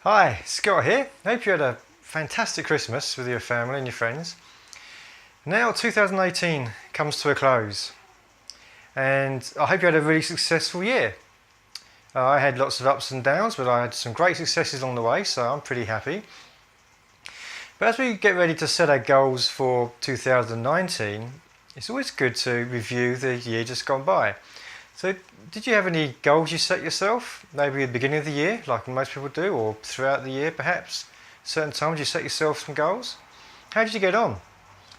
Hi, Scott here. I hope you had a fantastic Christmas with your family and your friends. Now 2018 comes to a close and I hope you had a really successful year. I had lots of ups and downs, but I had some great successes along the way, so I'm pretty happy. But as we get ready to set our goals for 2019, it's always good to review the year just gone by. So did you have any goals you set yourself? Maybe at the beginning of the year, like most people do, or throughout the year perhaps? Certain times you set yourself some goals? How did you get on?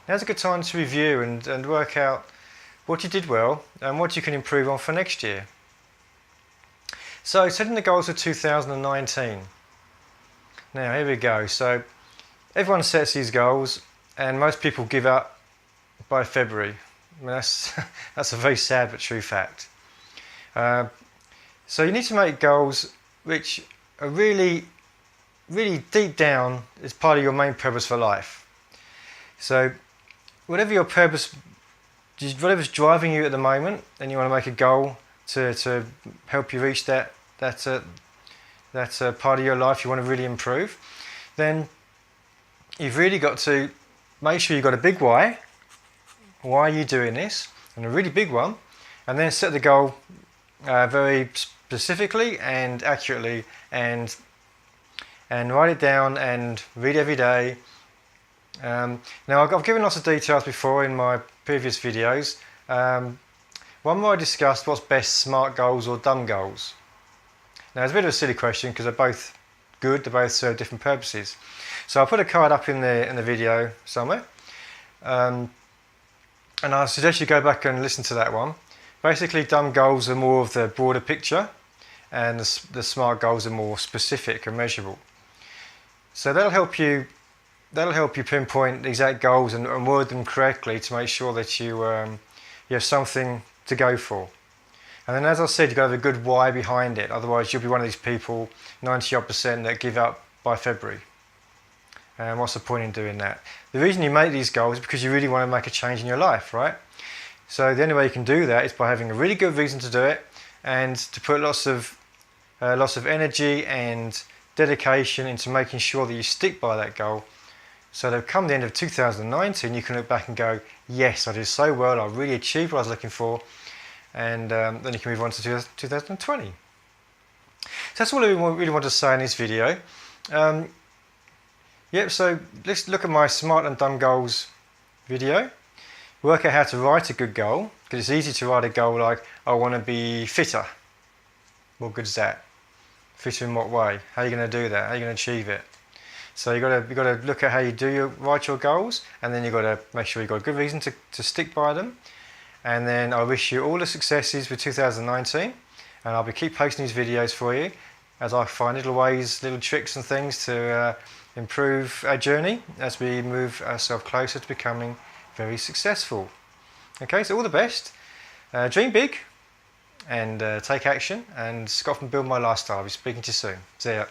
Now's a good time to review and work out what you did well and what you can improve on for next year. So setting the goals for 2019. Now here we go. So everyone sets these goals and most people give up by February. I mean, that's a very sad but true fact. So you need to make goals which are really deep down as part of your main purpose for life. So whatever your purpose, whatever's driving you at the moment, and you want to make a goal to help you reach that part of your life you want to really improve, then you've really got to make sure you've got a big why. Why are you doing this? And a really big one, and then set the goal very specifically and accurately, and write it down and read every day. Now I've given lots of details before in my previous videos. One more I discussed what's best, smart goals or dumb goals. Now it's a bit of a silly question because they're both good, they both serve different purposes. So I'll put a card up in the video somewhere, and I suggest you go back and listen to that one. Basically, dumb goals are more of the broader picture, and the smart goals are more specific and measurable. So that'll help you pinpoint the exact goals and word them correctly to make sure that you have something to go for. And then, as I said, you've got to have a good why behind it. Otherwise, you'll be one of these people, 90% that give up by February. And what's the point in doing that? The reason you make these goals is because you really want to make a change in your life, right? So the only way you can do that is by having a really good reason to do it, and to put lots of energy and dedication into making sure that you stick by that goal. So that come the end of 2019, you can look back and go, yes, I did so well, I really achieved what I was looking for, and then you can move on to 2020. So that's all I really want to say in this video. So let's look at my smart and dumb goals video. Work out how to write a good goal, because it's easy to write a goal like, I want to be fitter. What good is that? Fitter in what way? How are you going to do that? How are you going to achieve it? So you've got to look at how you write your goals, and then you've got to make sure you've got a good reason to stick by them. And then I wish you all the successes for 2019, and I'll keep posting these videos for you as I find little ways, little tricks and things to improve our journey as we move ourselves closer to becoming very successful. Okay, so all the best. Dream big and take action. And Scott from Build My Lifestyle. I'll be speaking to you soon. See ya.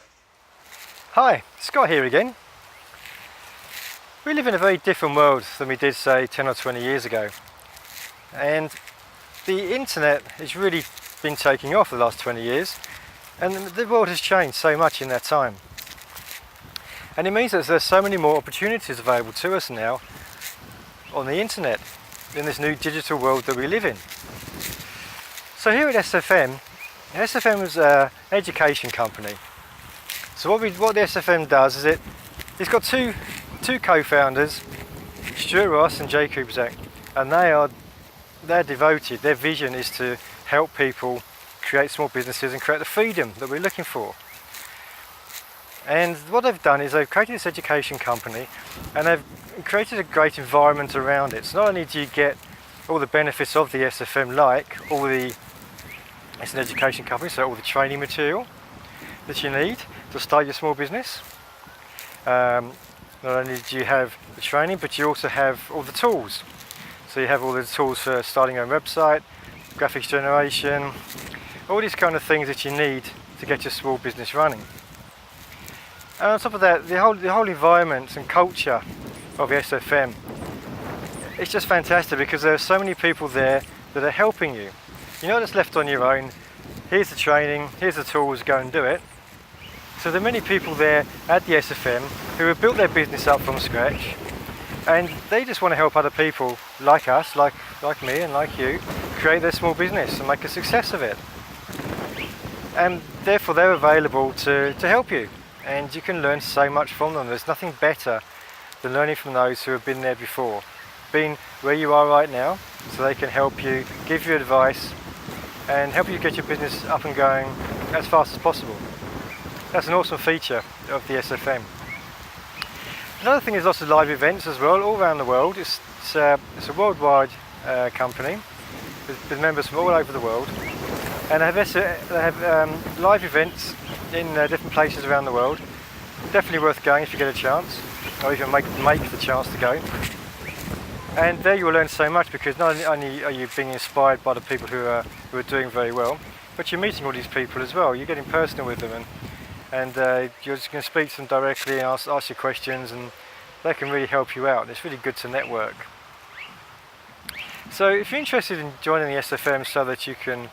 Hi, Scott here again. We live in a very different world than we did, say, 10 or 20 years ago. And the internet has really been taking off the last 20 years. And the world has changed so much in that time. And it means that there's so many more opportunities available to us now on the internet, in this new digital world that we live in. So here at SFM is an education company. So what the SFM does is it's got two co-founders, Stuart Ross and Jay Kubzak, and they're devoted. Their vision is to help people create small businesses and create the freedom that we're looking for. And what they've done is they've created this education company, and they've created a great environment around it. So not only do you get all the benefits of the SFM, like it's an education company, so all the training material that you need to start your small business. Not only do you have the training, but you also have all the tools. So you have all the tools for starting your own website, graphics generation, all these kind of things that you need to get your small business running. And on top of that, the whole environment and culture of SFM, it's just fantastic because there are so many people there that are helping you. You're not just left on your own. Here's the training, here's the tools, go and do it. So there are many people there at the SFM who have built their business up from scratch, and they just want to help other people like us, like me and like you, create their small business and make a success of it. And therefore they're available to help you, and you can learn so much from them. There's nothing better than learning from those who have been there before, been where you are right now, so they can help you, give you advice and help you get your business up and going as fast as possible. That's an awesome feature of the SFM. Another thing is lots of live events as well, all around the world. It's a worldwide company with members from all over the world, and they have live events in different places around the world. Definitely worth going if you get a chance, or even make the chance to go. And there you will learn so much, because not only are you being inspired by the people who are doing very well, but you're meeting all these people as well. You're getting personal with them, and you're just going to speak to them directly and ask you questions, and they can really help you out. It's really good to network. So if you're interested in joining the SFM so that you can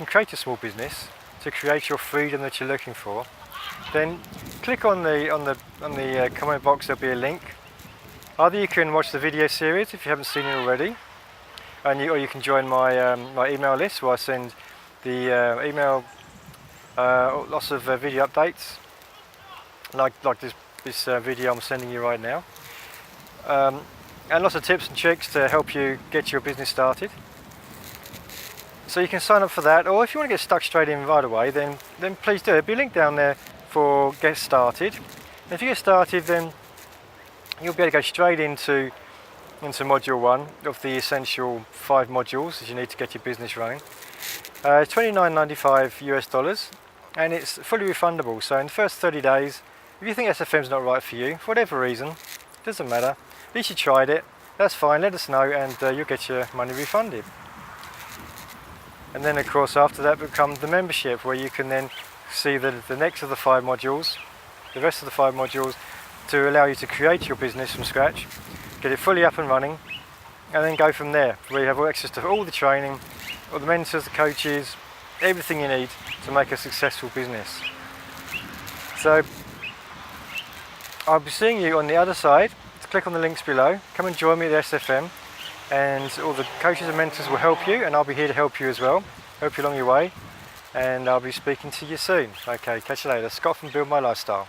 create a small business, to create your freedom that you're looking for, then click on the comment box. There'll be a link. Either you can watch the video series if you haven't seen it already, or you can join my my email list, where I send the email lots of video updates, like this video I'm sending you right now, and lots of tips and tricks to help you get your business started. So you can sign up for that, or if you want to get stuck straight in right away, then please do. There'll be a link down there for Get Started. And if you get started, then you'll be able to go straight into module 1 of the essential 5 modules that you need to get your business running. It's $29.95 US, and it's fully refundable. So in the first 30 days, if you think SFM's not right for you, for whatever reason, it doesn't matter, at least you tried it, that's fine, let us know, and you'll get your money refunded. And then of course after that becomes the membership, where you can then see the next of the 5 modules, the rest of the 5 modules, to allow you to create your business from scratch, get it fully up and running, and then go from there, where you have access to all the training, all the mentors, the coaches, everything you need to make a successful business. So I'll be seeing you on the other side. Click on the links below, come and join me at SFM, and all the coaches and mentors will help you, and I'll be here to help you as well, help you along your way, and I'll be speaking to you soon. Okay, catch you later. Scott from Build My Lifestyle.